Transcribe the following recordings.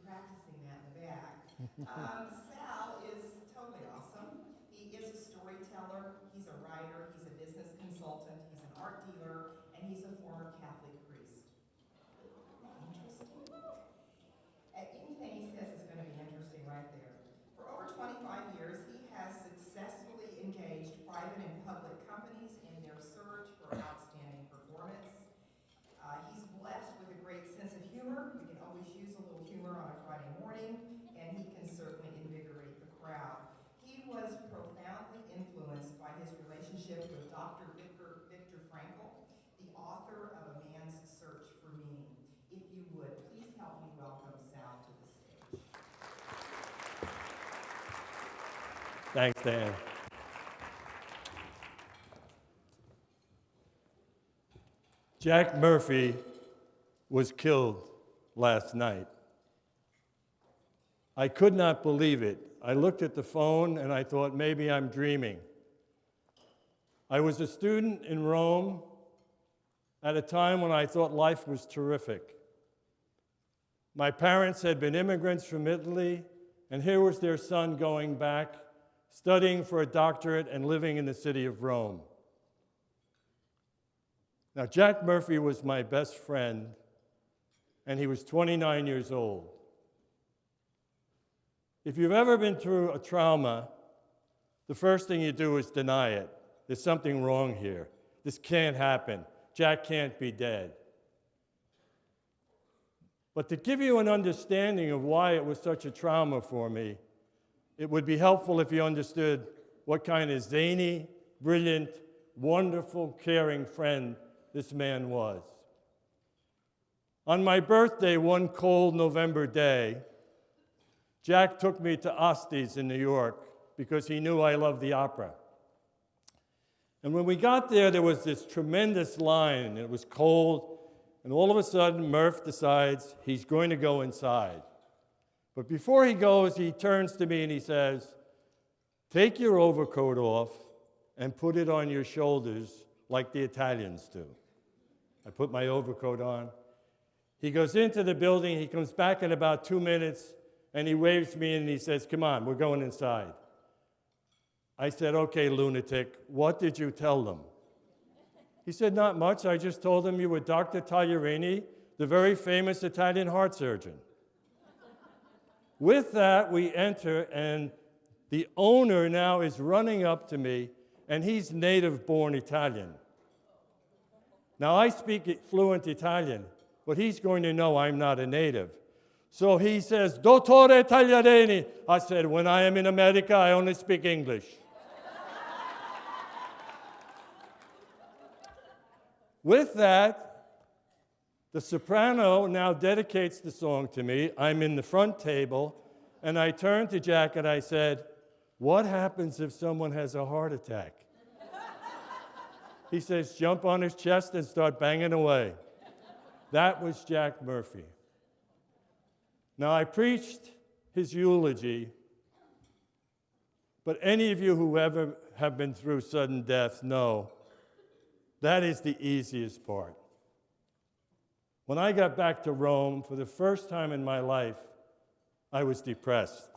practicing that in the back. Sal is totally awesome. He is a storyteller, he's a writer, he's a business consultant, he's an art dealer, and he's a former Catholic priest. Interesting. Anything he says is going to be interesting right there. For over 25 years, he has successfully engaged private and public companies in their search for outstanding performance. He's blessed with a great sense of humor. We can always use a little humor on a Friday morning, and he can certainly invigorate the crowd. He was profoundly influenced by his relationship with Dr. Viktor Frankl, the author of A Man's Search for Meaning. If you would, please help me welcome Sal to the stage. Thanks, Dan. Jack Murphy was killed last night. I could not believe it. I looked at the phone and I thought maybe I'm dreaming. I was a student in Rome at a time when I thought life was terrific. My parents had been immigrants from Italy, and here was their son going back, studying for a doctorate and living in the city of Rome. Now, Jack Murphy was my best friend, and he was 29 years old. If you've ever been through a trauma, the first thing you do is deny it. There's something wrong here. This can't happen. Jack can't be dead. But to give you an understanding of why it was such a trauma for me, it would be helpful if you understood what kind of zany, brilliant, wonderful, caring friend this man was. On my birthday, one cold November day, Jack took me to Osti's in New York because he knew I loved the opera. And when we got there was this tremendous line, and it was cold, and all of a sudden, Murph decides he's going to go inside. But before he goes, he turns to me and he says, "Take your overcoat off and put it on your shoulders like the Italians do." I put my overcoat on. He goes into the building. He comes back in about 2 minutes, and he waves me in and he says, "Come on, we're going inside." I said, "Okay, lunatic, what did you tell them?" He said, "Not much. I just told them you were Dr. Tagliareni, the very famous Italian heart surgeon." With that, we enter, and the owner now is running up to me, and he's native-born Italian. Now, I speak fluent Italian, but he's going to know I'm not a native. So he says, "Dottore Tagliareni." I said, "When I am in America, I only speak English." With that, the soprano now dedicates the song to me. I'm in the front table, and I turned to Jack and I said, "What happens if someone has a heart attack?" He says, "Jump on his chest and start banging away." That was Jack Murphy. Now, I preached his eulogy, but any of you who ever have been through sudden death know that is the easiest part. When I got back to Rome, for the first time in my life, I was depressed.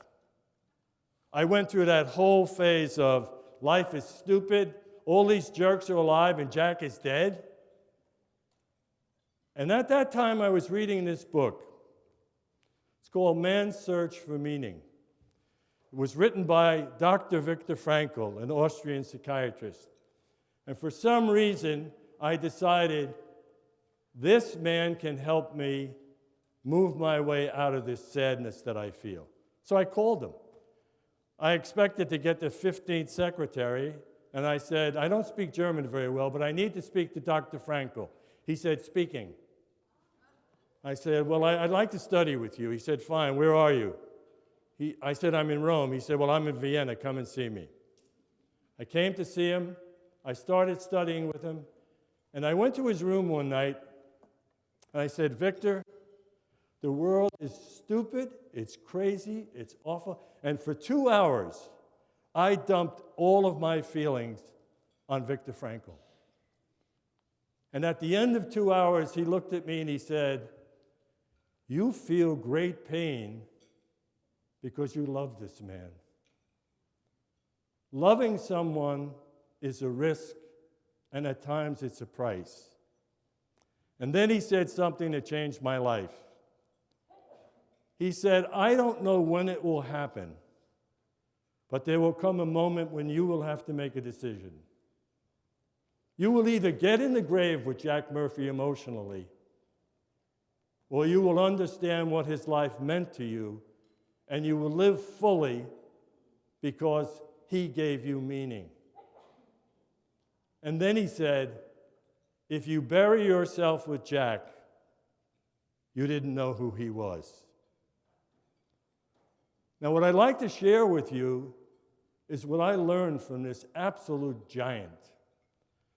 I went through that whole phase of life is stupid, all these jerks are alive, and Jack is dead. And at that time, I was reading this book. It's called Man's Search for Meaning. It was written by Dr. Viktor Frankl, an Austrian psychiatrist. And for some reason, I decided this man can help me move my way out of this sadness that I feel. So I called him. I expected to get the 15th secretary, and I said, "I don't speak German very well, but I need to speak to Dr. Frankl." He said, "Speaking." I said, "Well, I'd like to study with you." He said, "Fine, where are you?" I said, "I'm in Rome." He said, "Well, I'm in Vienna, come and see me." I came to see him. I started studying with him, and I went to his room one night, and I said, "Victor, the world is stupid, it's crazy, it's awful." And for 2 hours, I dumped all of my feelings on Viktor Frankl. And at the end of 2 hours, he looked at me and he said, You feel great pain because you love this man. Loving someone is a risk, and at times it's a price. And then he said something that changed my life. He said, I don't know when it will happen, but there will come a moment when you will have to make a decision. You will either get in the grave with Jack Murphy emotionally, or you will understand what his life meant to you, and you will live fully because he gave you meaning. And then he said, if you bury yourself with Jack, you didn't know who he was. Now, what I'd like to share with you is what I learned from this absolute giant.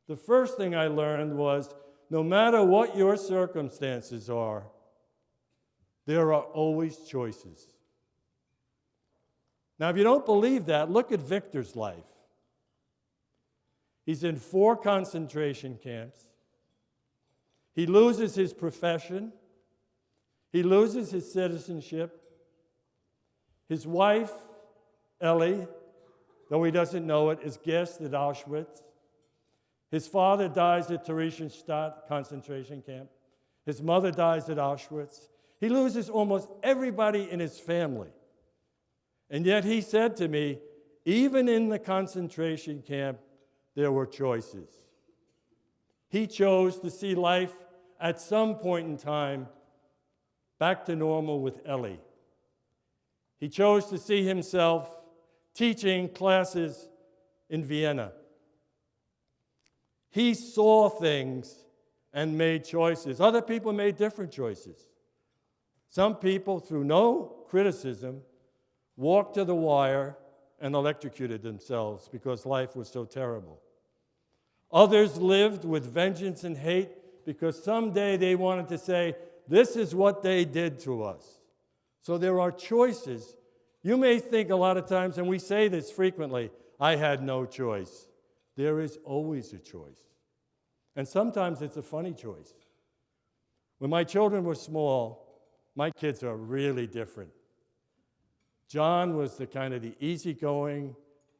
The first thing I learned was, no matter what your circumstances are, there are always choices. Now, if you don't believe that, look at Victor's life. He's in 4 concentration camps. He loses his profession. He loses his citizenship. His wife, Ellie, though he doesn't know it, is gassed at Auschwitz. His father dies at Theresienstadt concentration camp. His mother dies at Auschwitz. He loses almost everybody in his family. And yet he said to me, even in the concentration camp, there were choices. He chose to see life at some point in time back to normal with Ellie. He chose to see himself teaching classes in Vienna. He saw things and made choices. Other people made different choices. Some people, through no criticism, walked to the wire and electrocuted themselves because life was so terrible. Others lived with vengeance and hate because someday they wanted to say, this is what they did to us. So there are choices. You may think a lot of times, and we say this frequently, I had no choice. There is always a choice. And sometimes it's a funny choice. When my children were small, my kids are really different. John was the kind of the easygoing,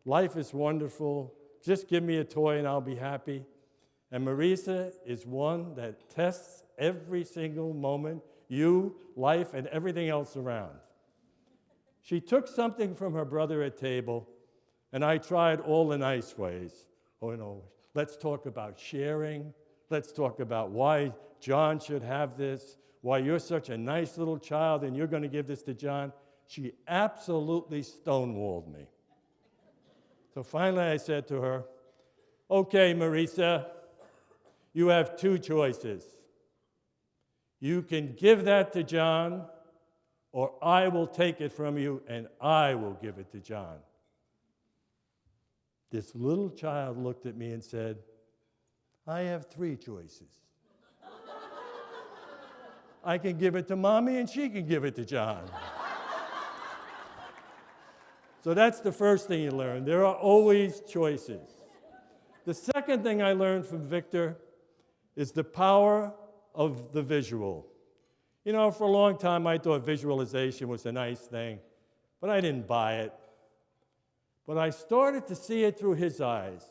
life is wonderful, just give me a toy and I'll be happy. And Marisa is one that tests every single moment, you, life, and everything else around. She took something from her brother at table, and I tried all the nice ways. Let's talk about sharing. Let's talk about why John should have this, why you're such a nice little child and you're going to give this to John. She absolutely stonewalled me. So finally I said to her, okay, Marisa, you have 2 choices. You can give that to John, or I will take it from you and I will give it to John. This little child looked at me and said, I have 3 choices. I can give it to Mommy and she can give it to John. So that's the first thing you learn. There are always choices. The second thing I learned from Victor is the power of the visual. You know, for a long time I thought visualization was a nice thing, but I didn't buy it. But I started to see it through his eyes.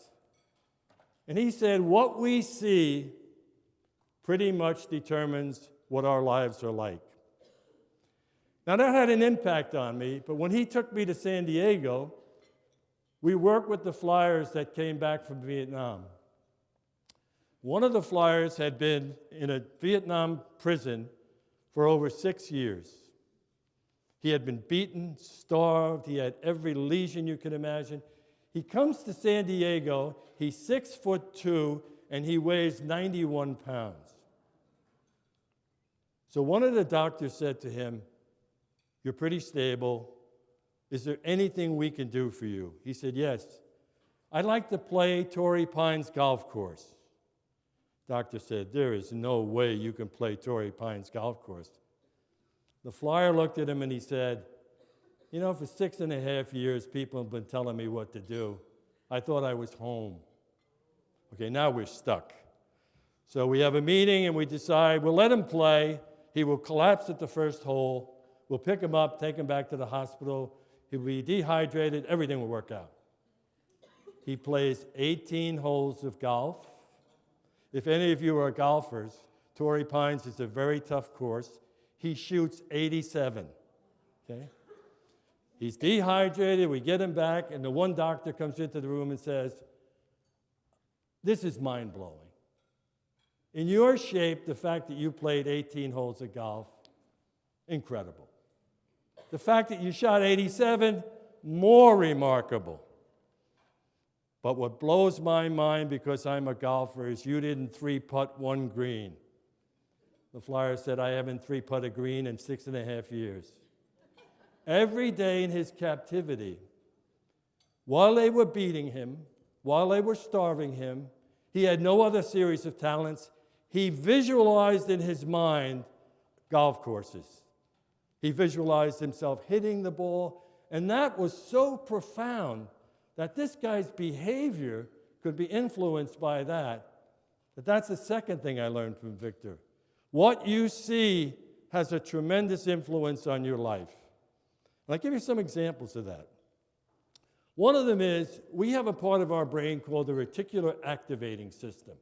And he said, what we see pretty much determines what our lives are like. Now that had an impact on me, but when he took me to San Diego, we worked with the flyers that came back from Vietnam. One of the flyers had been in a Vietnam prison for over 6 years. He had been beaten, starved, he had every lesion you can imagine. He comes to San Diego, he's 6'2", and he weighs 91 pounds. So one of the doctors said to him, you're pretty stable. Is there anything we can do for you? He said, yes. I'd like to play Torrey Pines Golf Course. Doctor said, there is no way you can play Torrey Pines Golf Course. The flyer looked at him and he said, you know, for 6.5 years, people have been telling me what to do. I thought I was home. Okay, now we're stuck. So we have a meeting and we decide we'll let him play. He will collapse at the first hole. We'll pick him up, take him back to the hospital. He'll be dehydrated. Everything will work out. He plays 18 holes of golf. If any of you are golfers, Torrey Pines is a very tough course. He shoots 87. Okay? He's dehydrated. We get him back, and the one doctor comes into the room and says, "This is mind-blowing. In your shape, the fact that you played 18 holes of golf, incredible. The fact that you shot 87, more remarkable. But what blows my mind, because I'm a golfer, is you didn't three-putt one green." The flyer said, "I haven't three-putted a green in 6.5 years." Every day in his captivity, while they were beating him, while they were starving him, he had no other series of talents. He visualized in his mind golf courses. He visualized himself hitting the ball, and that was so profound that this guy's behavior could be influenced by that. But that's the second thing I learned from Victor. What you see has a tremendous influence on your life. And I'll give you some examples of that. One of them is we have a part of our brain called the reticular activating system.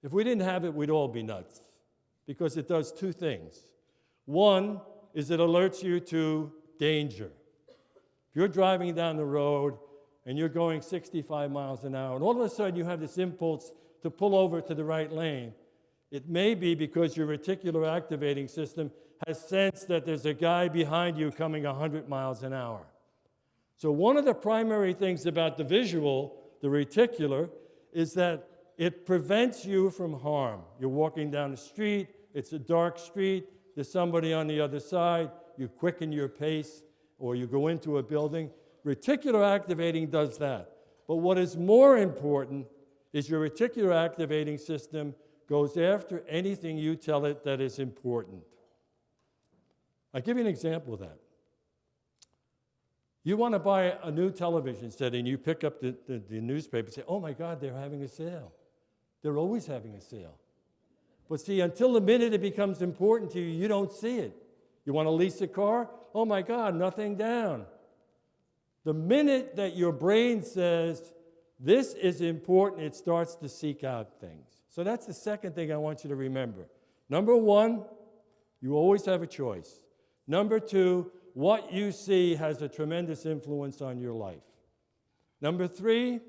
If we didn't have it, we'd all be nuts, because it does two things. One is it alerts you to danger. If you're driving down the road and you're going 65 miles an hour, and all of a sudden you have this impulse to pull over to the right lane, it may be because your reticular activating system has sensed that there's a guy behind you coming 100 miles an hour. So one of the primary things about the visual, the reticular, is that it prevents you from harm. You're walking down the street, it's a dark street, there's somebody on the other side, you quicken your pace, or you go into a building. Reticular activating does that. But what is more important is your reticular activating system goes after anything you tell it that is important. I'll give you an example of that. You want to buy a new television set, and you pick up the newspaper and say, "Oh my God, they're having a sale." They're always having a sale. But see, until the minute it becomes important to you, you don't see it. You want to lease a car? Oh my God, nothing down. The minute that your brain says, this is important, it starts to seek out things. So that's the second thing I want you to remember. Number one, you always have a choice. Number two, what you see has a tremendous influence on your life. Number three,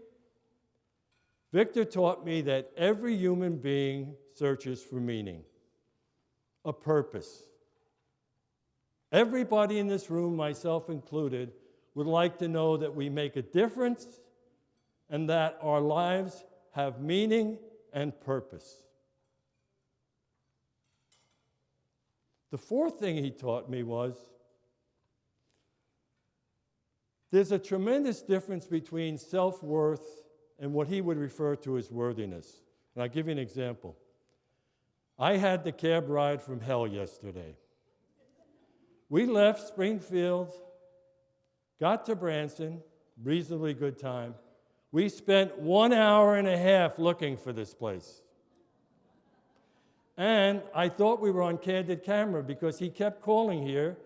Victor taught me that every human being searches for meaning, a purpose. Everybody in this room, myself included, would like to know that we make a difference and that our lives have meaning and purpose. The fourth thing he taught me was there's a tremendous difference between self-worth and what he would refer to as worthiness. And I'll give you an example. I had the cab ride from hell yesterday. We left Springfield, got to Branson, reasonably good time. We spent 1 hour and a half looking for this place. And I thought we were on candid camera because he kept calling here,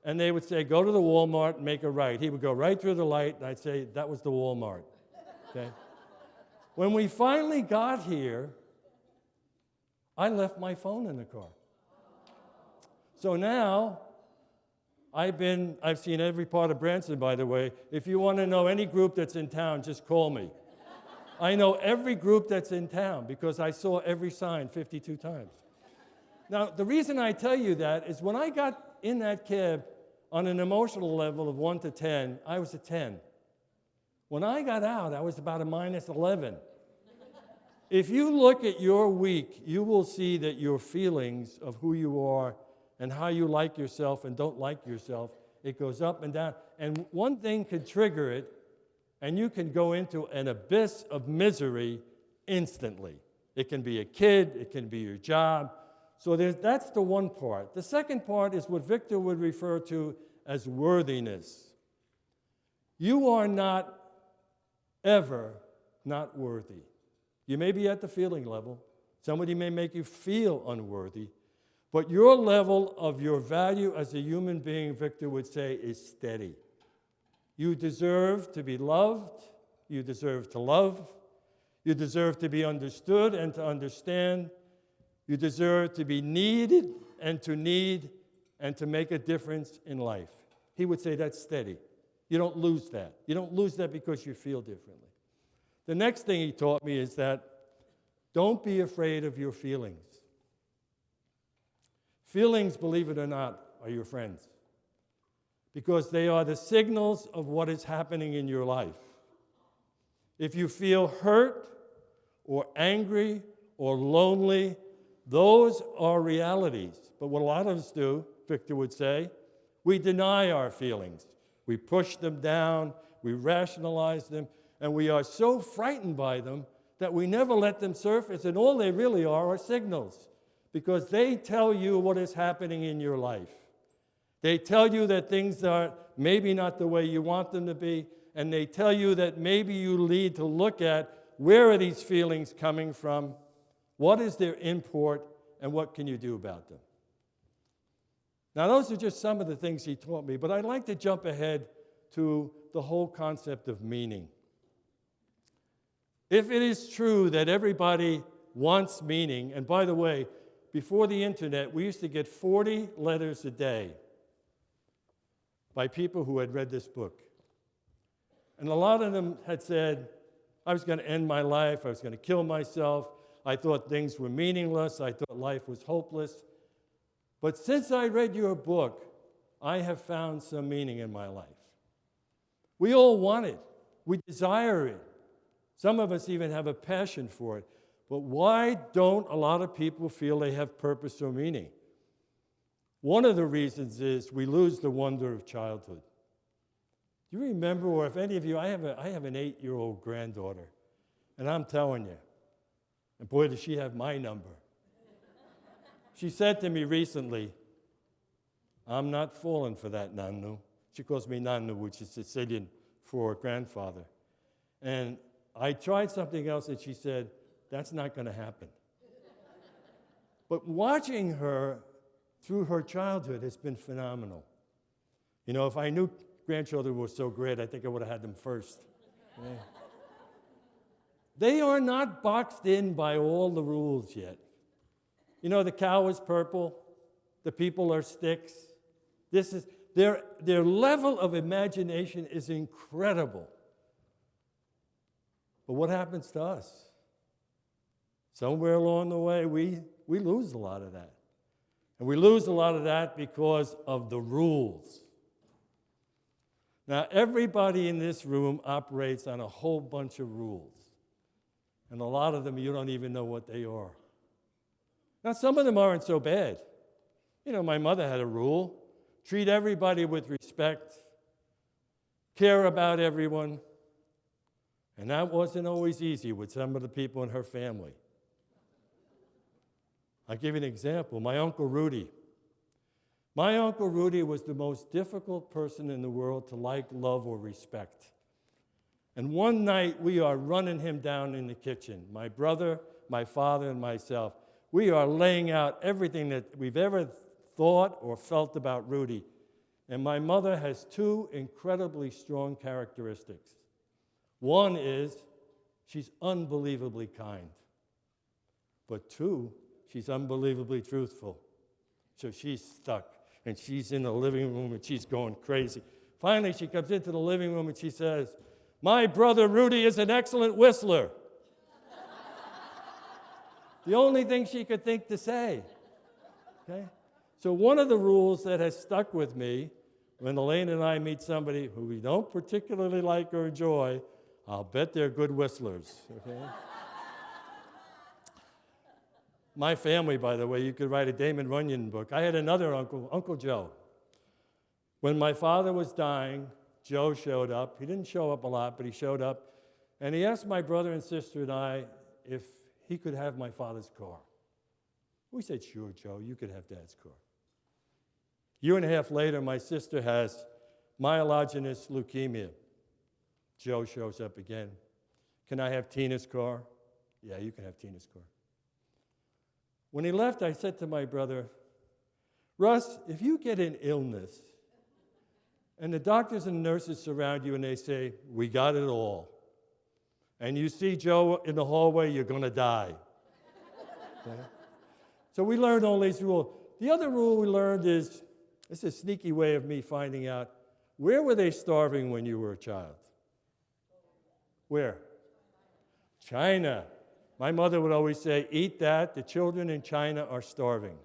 and they would say, "Go to the Walmart and make a right." He would go right through the light, and I'd say, "That was the Walmart." Okay? When we finally got here, I left my phone in the car. So now, I've seen every part of Branson, by the way. If you want to know any group that's in town, just call me. I know every group that's in town because I saw every sign 52 times. Now, the reason I tell you that is when I got in that cab on an emotional level of 1 to 10, I was a 10. When I got out, I was about a -11. If you look at your week, you will see that your feelings of who you are and how you like yourself and don't like yourself, it goes up and down. And one thing could trigger it, and you can go into an abyss of misery instantly. It can be a kid, it can be your job. So that's the one part. The second part is what Victor would refer to as worthiness. You are not ever not worthy. You may be at the feeling level. Somebody may make you feel unworthy. But your level of your value as a human being, Victor would say, is steady. You deserve to be loved. You deserve to love. You deserve to be understood and to understand. You deserve to be needed and to need and to make a difference in life. He would say that's steady. You don't lose that. You don't lose that because you feel differently. The next thing he taught me is that don't be afraid of your feelings. Feelings, believe it or not, are your friends because they are the signals of what is happening in your life. If you feel hurt or angry or lonely, those are realities. But what a lot of us do, Victor would say, we deny our feelings. We push them down, we rationalize them, and we are so frightened by them that we never let them surface, and all they really are signals, because they tell you what is happening in your life. They tell you that things are maybe not the way you want them to be, and they tell you that maybe you need to look at where are these feelings coming from, what is their import, and what can you do about them. Now, those are just some of the things he taught me, but I'd like to jump ahead to the whole concept of meaning. If it is true that everybody wants meaning, and by the way, before the internet, we used to get 40 letters a day by people who had read this book. And a lot of them had said, I was going to end my life, I was going to kill myself, I thought things were meaningless, I thought life was hopeless. But since I read your book, I have found some meaning in my life. We all want it. We desire it. Some of us even have a passion for it. But why don't a lot of people feel they have purpose or meaning? One of the reasons is we lose the wonder of childhood. Do you remember, or if any of you, I have an 8-year-old granddaughter, and I'm telling you, and boy, does she have my number. She said to me recently, I'm not falling for that Nanu. She calls me Nanu, which is Sicilian for grandfather. And I tried something else, and she said, that's not going to happen. But watching her through her childhood has been phenomenal. You know, if I knew grandchildren were so great, I think I would have had them first. Yeah. They are not boxed in by all the rules yet. You know, the cow is purple, the people are sticks. This is their level of imagination is incredible. But what happens to us? Somewhere along the way, we lose a lot of that. And we lose a lot of that because of the rules. Now, everybody in this room operates on a whole bunch of rules. And a lot of them, you don't even know what they are. Now, some of them aren't so bad. You know, my mother had a rule: treat everybody with respect, care about everyone. And that wasn't always easy with some of the people in her family. I'll give you an example. My Uncle Rudy. My Uncle Rudy was the most difficult person in the world to like, love, or respect. And one night, we are running him down in the kitchen. My brother, my father, and myself. We are laying out everything that we've ever thought or felt about Rudy. And my mother has two incredibly strong characteristics. One is she's unbelievably kind. But two, she's unbelievably truthful. So she's stuck, and she's in the living room, and she's going crazy. Finally, she comes into the living room, and she says, my brother Rudy is an excellent whistler. The only thing she could think to say. Okay? So one of the rules that has stuck with me, when Elaine and I meet somebody who we don't particularly like or enjoy, I'll bet they're good whistlers. Okay? My family, by the way, you could write a Damon Runyon book. I had another uncle, Uncle Joe. When my father was dying, Joe showed up. He didn't show up a lot, but he showed up. And he asked my brother and sister and I if he could have my father's car. We said, sure, Joe, you could have Dad's car. A year and a half later, my sister has myelogenous leukemia. Joe shows up again. Can I have Tina's car? Yeah, you can have Tina's car. When he left, I said to my brother, Russ, if you get an illness and the doctors and nurses surround you and they say, we got it all, and you see Joe in the hallway, you're going to die. Okay? So we learned all these rules. The other rule we learned is, it's a sneaky way of me finding out, where were they starving when you were a child? Where? China. My mother would always say, eat that, the children in China are starving.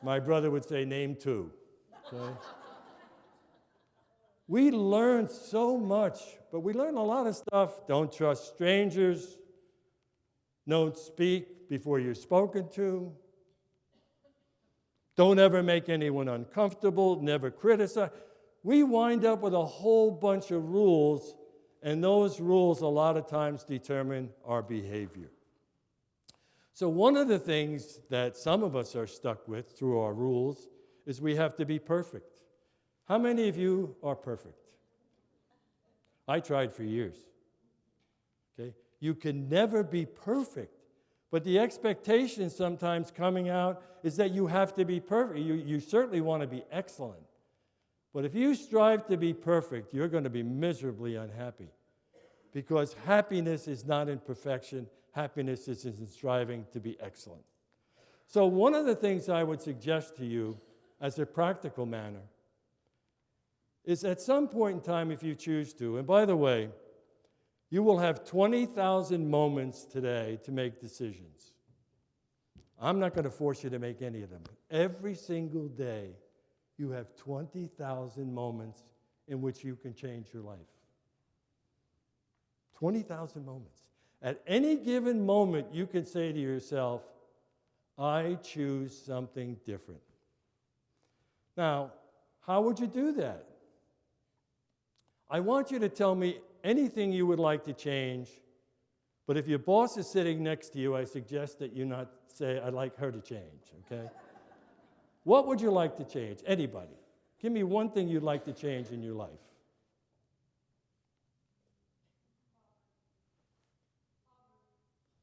My brother would say, name two. Okay? We learned so much, but we learned a lot of stuff. Don't trust strangers. Don't speak before you're spoken to. Don't ever make anyone uncomfortable. Never criticize. We wind up with a whole bunch of rules, and those rules a lot of times determine our behavior. So one of the things that some of us are stuck with through our rules is we have to be perfect. How many of you are perfect? I tried for years. Okay? You can never be perfect, but the expectation sometimes coming out is that you have to be perfect. You certainly want to be excellent. But if you strive to be perfect, you're going to be miserably unhappy. Because happiness is not in perfection. Happiness is in striving to be excellent. So one of the things I would suggest to you as a practical manner is at some point in time, if you choose to, and by the way, you will have 20,000 moments today to make decisions. I'm not going to force you to make any of them. Every single day, you have 20,000 moments in which you can change your life. 20,000 moments. At any given moment, you can say to yourself, I choose something different. Now, how would you do that? I want you to tell me anything you would like to change, but if your boss is sitting next to you, I suggest that you not say, I'd like her to change, okay? What would you like to change? Anybody. Give me one thing you'd like to change in your life.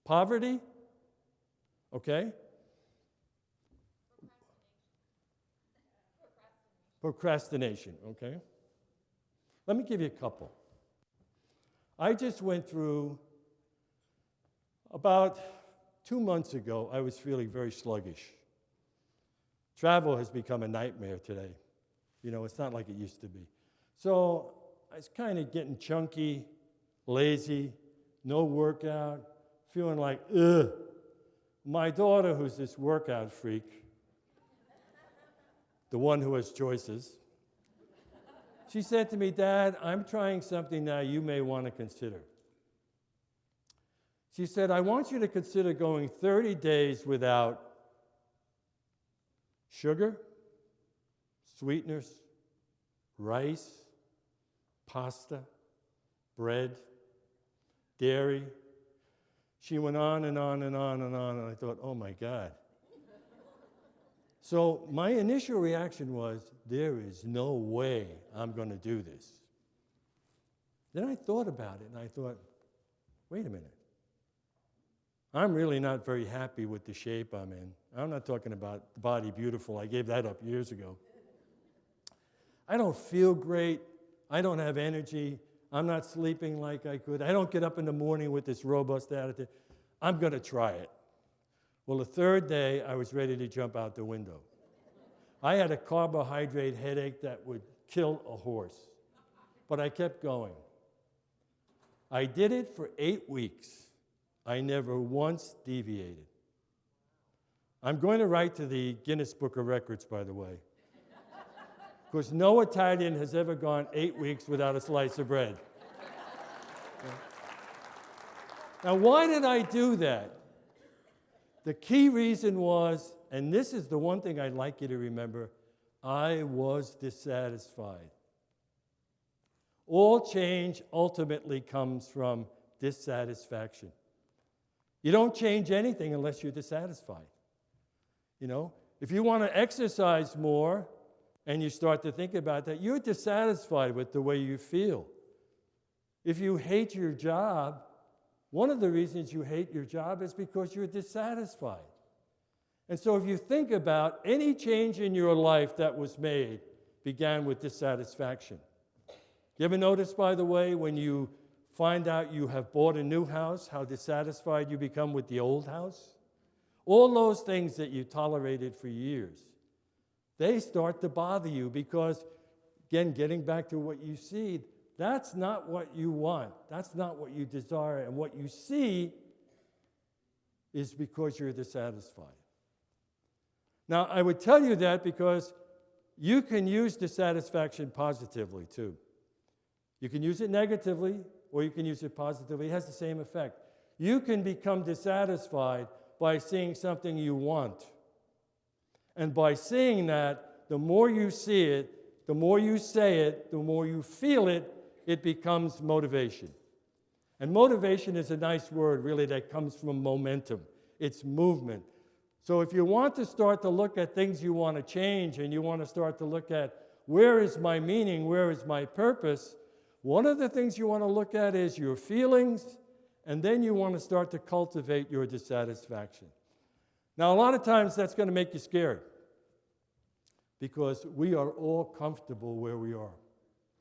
Poverty? Okay. Procrastination, okay. Let me give you a couple. I just went through, about 2 months ago, I was feeling very sluggish. Travel has become a nightmare today. You know, it's not like it used to be. So I was kind of getting chunky, lazy, no workout, feeling like, ugh. My daughter, who's this workout freak, the one who has choices, she said to me, Dad, I'm trying something now you may want to consider. She said, I want you to consider going 30 days without sugar, sweeteners, rice, pasta, bread, dairy. She went on and on and on and on, and I thought, oh my God. So my initial reaction was, there is no way I'm going to do this. Then I thought about it, and I thought, wait a minute. I'm really not very happy with the shape I'm in. I'm not talking about the body beautiful. I gave that up years ago. I don't feel great. I don't have energy. I'm not sleeping like I could. I don't get up in the morning with this robust attitude. I'm going to try it. Well, the third day, I was ready to jump out the window. I had a carbohydrate headache that would kill a horse, but I kept going. I did it for 8 weeks. I never once deviated. I'm going to write to the Guinness Book of Records, by the way, because no Italian has ever gone 8 weeks without a slice of bread. Now, why did I do that? The key reason was, and this is the one thing I'd like you to remember, I was dissatisfied. All change ultimately comes from dissatisfaction. You don't change anything unless you're dissatisfied. You know, if you want to exercise more and you start to think about that, you're dissatisfied with the way you feel. If you hate your job, one of the reasons you hate your job is because you're dissatisfied. And so if you think about any change in your life that was made began with dissatisfaction. You ever notice, by the way, when you find out you have bought a new house, how dissatisfied you become with the old house? All those things that you tolerated for years, they start to bother you because, again, getting back to what you see, that's not what you want. That's not what you desire. And what you see is because you're dissatisfied. Now, I would tell you that because you can use dissatisfaction positively, too. You can use it negatively, or you can use it positively. It has the same effect. You can become dissatisfied by seeing something you want. And by seeing that, the more you see it, the more you say it, the more you feel it, it becomes motivation. And motivation is a nice word, really, that comes from momentum. It's movement. So if you want to start to look at things you want to change, and you want to start to look at where is my meaning, where is my purpose, one of the things you want to look at is your feelings, and then you want to start to cultivate your dissatisfaction. Now, a lot of times that's going to make you scared because we are all comfortable where we are,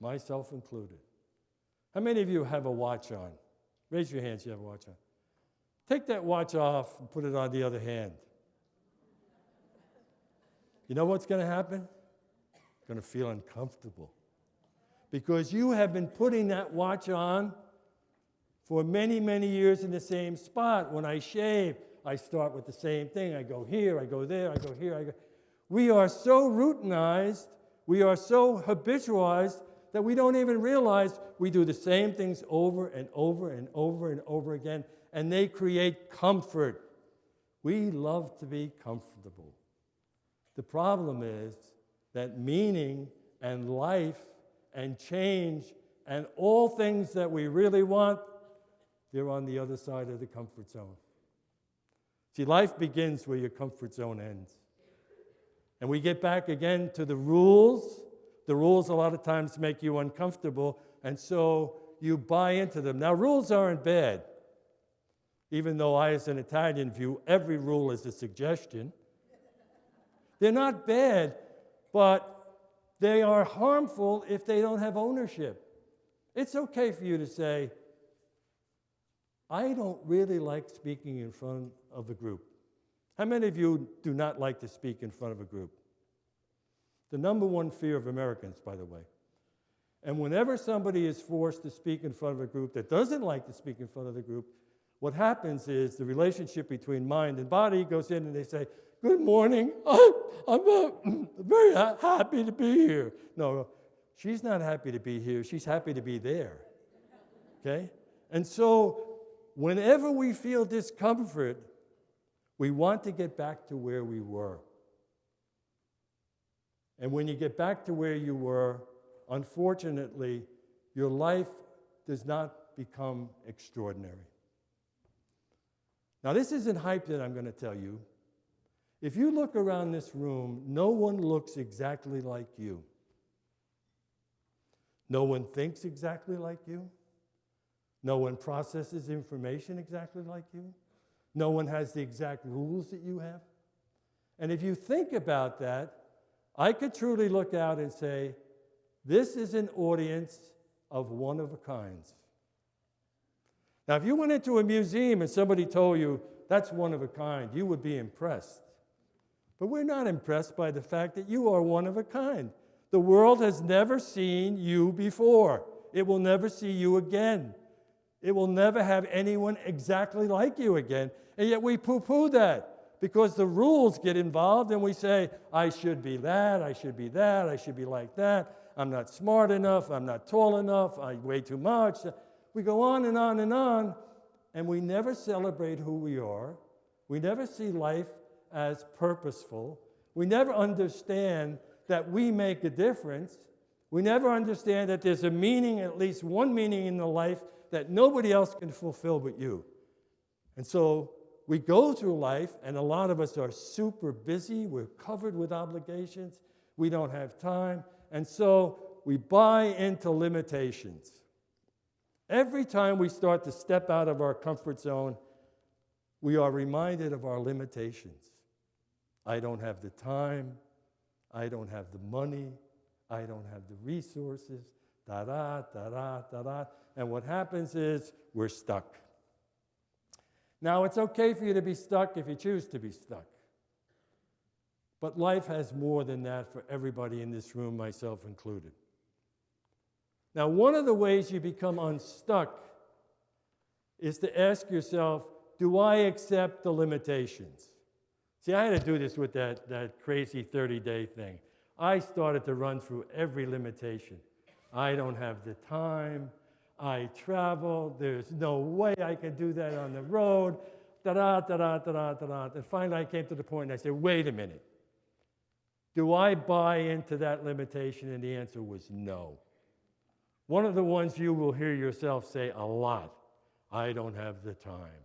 myself included. How many of you have a watch on? Raise your hands if you have a watch on. Take that watch off and put it on the other hand. You know what's going to happen? You're going to feel uncomfortable because you have been putting that watch on for many, many years in the same spot. When I shave, I start with the same thing. I go here, I go there, I go here, I go. We are so routinized, we are so habitualized that we don't even realize we do the same things over and over and over and over again, and they create comfort. We love to be comfortable. The problem is that meaning and life and change and all things that we really want, they're on the other side of the comfort zone. See, life begins where your comfort zone ends. And we get back again to the rules. The rules a lot of times make you uncomfortable, and so you buy into them. Now, rules aren't bad, even though I, as an Italian, view every rule as a suggestion. They're not bad, but they are harmful if they don't have ownership. It's okay for you to say, I don't really like speaking in front of a group. How many of you do not like to speak in front of a group? The number one fear of Americans, by the way. And whenever somebody is forced to speak in front of a group that doesn't like to speak in front of the group, what happens is the relationship between mind and body goes in and they say, good morning, I'm very happy to be here. No, she's not happy to be here, she's happy to be there. Okay? And so whenever we feel discomfort, we want to get back to where we were. And when you get back to where you were, unfortunately, your life does not become extraordinary. Now, this isn't hype that I'm going to tell you. If you look around this room, no one looks exactly like you. No one thinks exactly like you. No one processes information exactly like you. No one has the exact rules that you have. And if you think about that, I could truly look out and say, this is an audience of one-of-a-kinds. Now, if you went into a museum and somebody told you, that's one of a kind, you would be impressed. But we're not impressed by the fact that you are one of a kind. The world has never seen you before. It will never see you again. It will never have anyone exactly like you again. And yet we poo-poo that because the rules get involved and we say, I should be that, I should be that, I should be like that. I'm not smart enough, I'm not tall enough, I weigh too much. We go on and on and on, and we never celebrate who we are. We never see life as purposeful. We never understand that we make a difference. We never understand that there's a meaning, at least one meaning in the life that nobody else can fulfill but you. And so we go through life, and a lot of us are super busy. We're covered with obligations. We don't have time. And so we buy into limitations. Every time we start to step out of our comfort zone, we are reminded of our limitations. I don't have the time. I don't have the money. I don't have the resources. Da-da, da-da, da-da. And what happens is we're stuck. Now, it's okay for you to be stuck if you choose to be stuck. But life has more than that for everybody in this room, myself included. Now, one of the ways you become unstuck is to ask yourself, do I accept the limitations? See, I had to do this with that crazy 30-day thing. I started to run through every limitation. I don't have the time. I travel. There's no way I can do that on the road. Da-da, da-da, da-da, da-da. And finally, I came to the point and I said, wait a minute. Do I buy into that limitation? And the answer was no. One of the ones you will hear yourself say a lot, I don't have the time.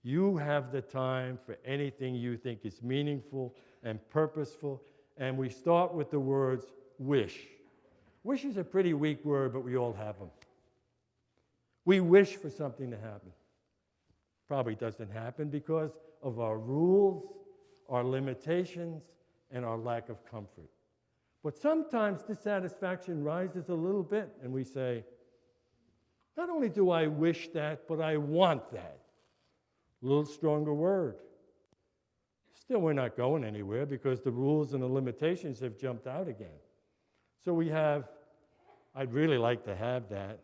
You have the time for anything you think is meaningful and purposeful. And we start with the words wish. Wish is a pretty weak word, but we all have them. We wish for something to happen. Probably doesn't happen because of our rules, our limitations, and our lack of comfort. But sometimes dissatisfaction rises a little bit, and we say, not only do I wish that, but I want that. A little stronger word. Still, we're not going anywhere because the rules and the limitations have jumped out again. So we have, I'd really like to have that.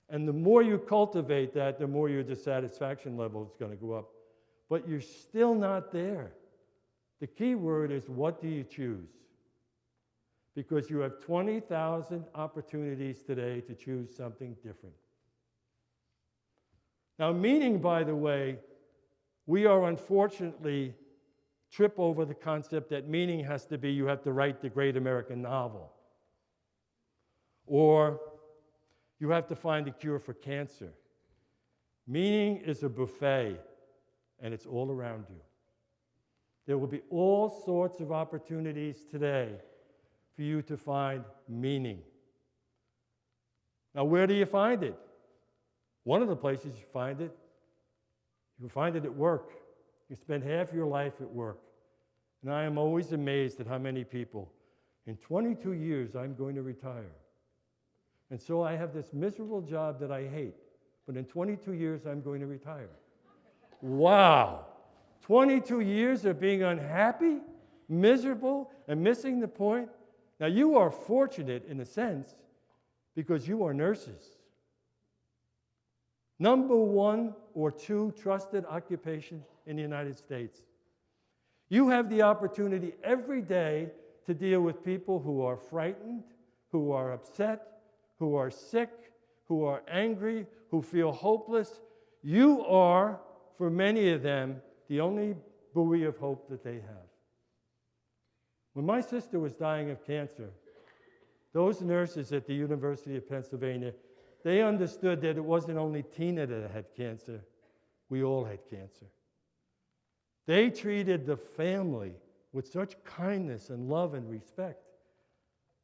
And the more you cultivate that, the more your dissatisfaction level is going to go up. But you're still not there. The key word is, what do you choose? Because you have 20,000 opportunities today to choose something different. Now, meaning, by the way, we are unfortunately trip over the concept that meaning has to be you have to write the great American novel. Or you have to find a cure for cancer. Meaning is a buffet, and it's all around you. There will be all sorts of opportunities today for you to find meaning. Now, where do you find it? One of the places you find it, you find it at work. You spend half your life at work. And I am always amazed at how many people, in 22 years, I'm going to retire. And so I have this miserable job that I hate, but in 22 years, I'm going to retire. Wow! 22 years of being unhappy, miserable, and missing the point. Now, you are fortunate in a sense because you are nurses. Number 1 or 2 trusted occupation in the United States. You have the opportunity every day to deal with people who are frightened, who are upset, who are sick, who are angry, who feel hopeless. You are, for many of them, the only buoy of hope that they have. When my sister was dying of cancer, those nurses at the University of Pennsylvania, they understood that it wasn't only Tina that had cancer, we all had cancer. They treated the family with such kindness and love and respect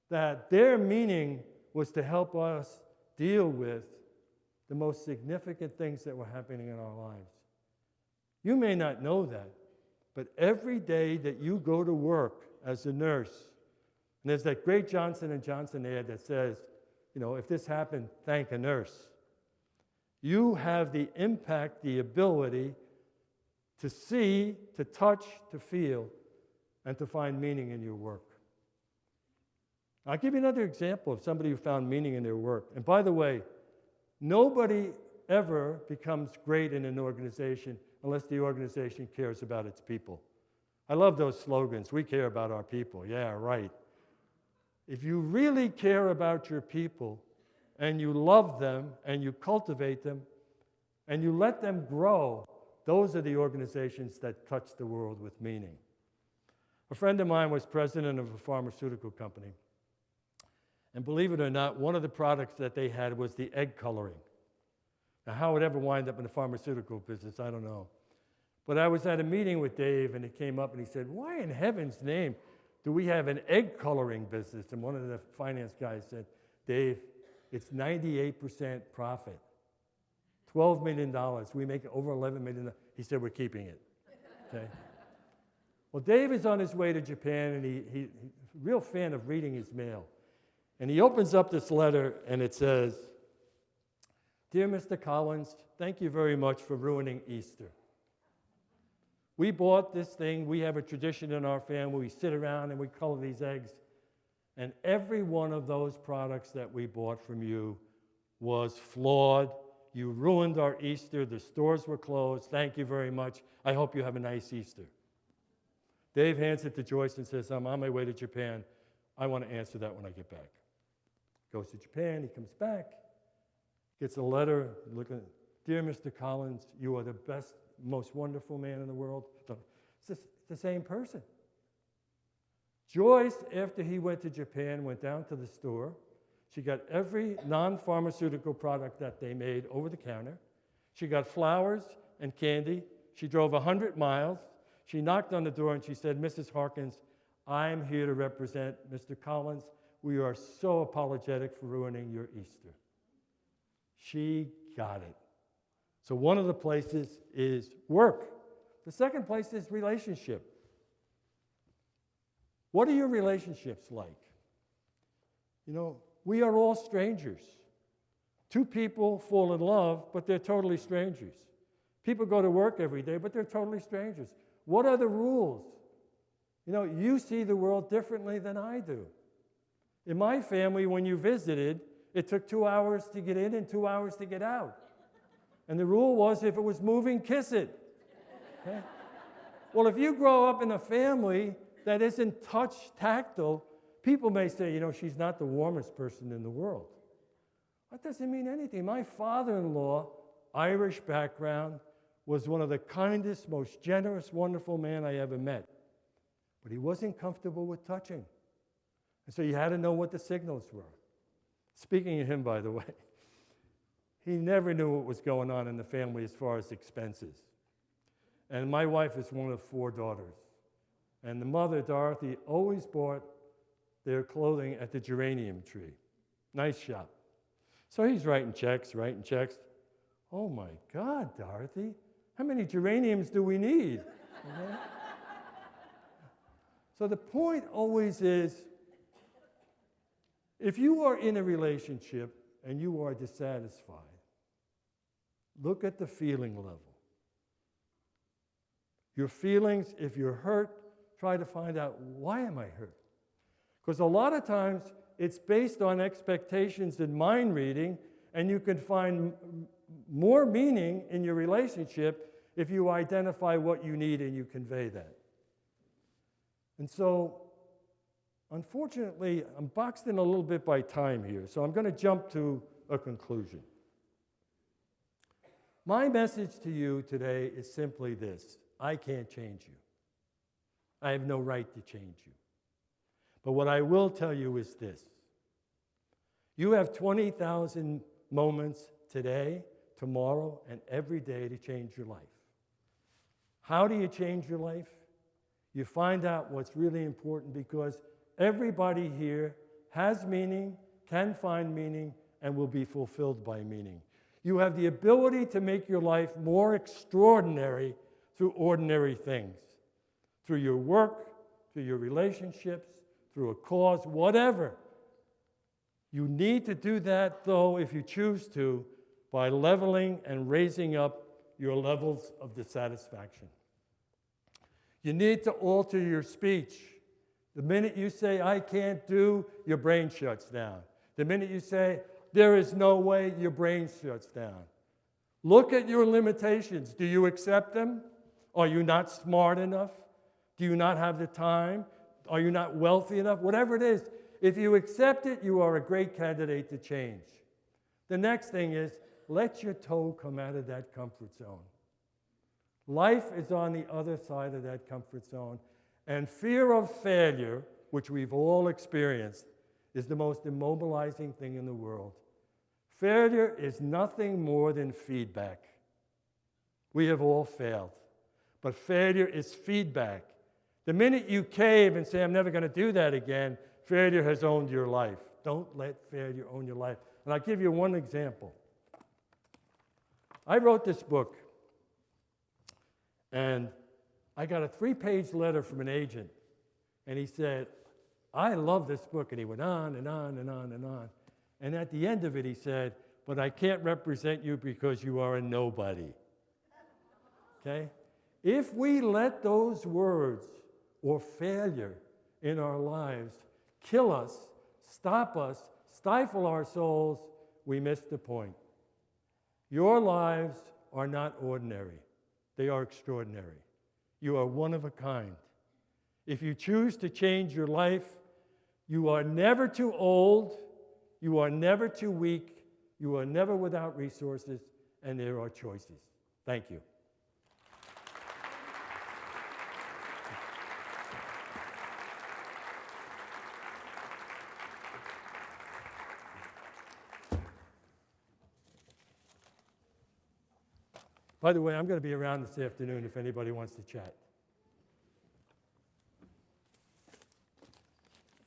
that their meaning was to help us deal with the most significant things that were happening in our lives. You may not know that, but every day that you go to work as a nurse, and there's that great Johnson & Johnson ad that says, you know, if this happened, thank a nurse. You have the impact, the ability to see, to touch, to feel, and to find meaning in your work. I'll give you another example of somebody who found meaning in their work. And by the way, nobody ever becomes great in an organization unless the organization cares about its people. I love those slogans. We care about our people. Yeah, right. If you really care about your people and you love them and you cultivate them and you let them grow, those are the organizations that touch the world with meaning. A friend of mine was president of a pharmaceutical company. And believe it or not, one of the products that they had was the egg coloring. Now, how it ever wind up in the pharmaceutical business, I don't know. But I was at a meeting with Dave, and he came up and he said, why in heaven's name do we have an egg coloring business? And one of the finance guys said, Dave, it's 98% profit. $12 million. We make over $11 million. He said, we're keeping it. Okay? Well, Dave is on his way to Japan, and he's a real fan of reading his mail. And he opens up this letter, and it says, "Dear Mr. Collins, thank you very much for ruining Easter. We bought this thing. We have a tradition in our family. We sit around and we color these eggs. And every one of those products that we bought from you was flawed. You ruined our Easter. The stores were closed. Thank you very much. I hope you have a nice Easter." Dave hands it to Joyce and says, "I'm on my way to Japan. I want to answer that when I get back." Goes to Japan. He comes back, gets a letter looking, "Dear Mr. Collins, you are the best, most wonderful man in the world." It's the same person. Joyce, after he went to Japan, went down to the store. She got every non-pharmaceutical product that they made over the counter. She got flowers and candy. She drove 100 miles. She knocked on the door and she said, "Mrs. Harkins, I'm here to represent Mr. Collins. We are so apologetic for ruining your Easter." She got it. So one of the places is work. The second place is relationship. What are your relationships like? You know, we are all strangers. Two people fall in love, but they're totally strangers. People go to work every day, but they're totally strangers. What are the rules? You know, you see the world differently than I do. In my family, when you visited, it took 2 hours to get in and 2 hours to get out. And the rule was, if it was moving, kiss it. Okay? Well, if you grow up in a family that isn't tactile, people may say, you know, she's not the warmest person in the world. That doesn't mean anything. My father-in-law, Irish background, was one of the kindest, most generous, wonderful man I ever met. But he wasn't comfortable with touching. And so you had to know what the signals were. Speaking of him, by the way, he never knew what was going on in the family as far as expenses. And my wife is one of 4 daughters. And the mother, Dorothy, always bought their clothing at the geranium tree. Nice shop. So he's writing checks. "Oh my God, Dorothy, how many geraniums do we need?" Okay? So the point always is, if you are in a relationship and you are dissatisfied, look at the feeling level. Your feelings, if you're hurt, try to find out, why am I hurt? Because a lot of times it's based on expectations and mind reading, and you can find more meaning in your relationship if you identify what you need and you convey that. And so, unfortunately, I'm boxed in a little bit by time here, so I'm going to jump to a conclusion. My message to you today is simply this: I can't change you. I have no right to change you. But what I will tell you is this: you have 20,000 moments today, tomorrow, and every day to change your life. How do you change your life? You find out what's really important, because everybody here has meaning, can find meaning, and will be fulfilled by meaning. You have the ability to make your life more extraordinary through ordinary things. Through your work, through your relationships, through a cause, whatever. You need to do that, though, if you choose to, by leveling and raising up your levels of dissatisfaction. You need to alter your speech. The minute you say, "I can't do," your brain shuts down. The minute you say, "There is no way," your brain shuts down. Look at your limitations. Do you accept them? Are you not smart enough? Do you not have the time? Are you not wealthy enough? Whatever it is, if you accept it, you are a great candidate to change. The next thing is, let your toe come out of that comfort zone. Life is on the other side of that comfort zone, and fear of failure, which we've all experienced, is the most immobilizing thing in the world. Failure is nothing more than feedback. We have all failed, but failure is feedback. The minute you cave and say, "I'm never going to do that again," failure has owned your life. Don't let failure own your life. And I'll give you one example. I wrote this book, and I got a 3-page letter from an agent, and he said, I love this book. And he went on and on and on and on. And at the end of it, he said, but I can't represent you because you are a nobody. Okay? If we let those words or failure in our lives kill us, stop us, stifle our souls, we miss the point. Your lives are not ordinary. They are extraordinary. You are one of a kind. If you choose to change your life, you are never too old, you are never too weak, you are never without resources, and there are choices. Thank you. By the way, I'm going to be around this afternoon if anybody wants to chat.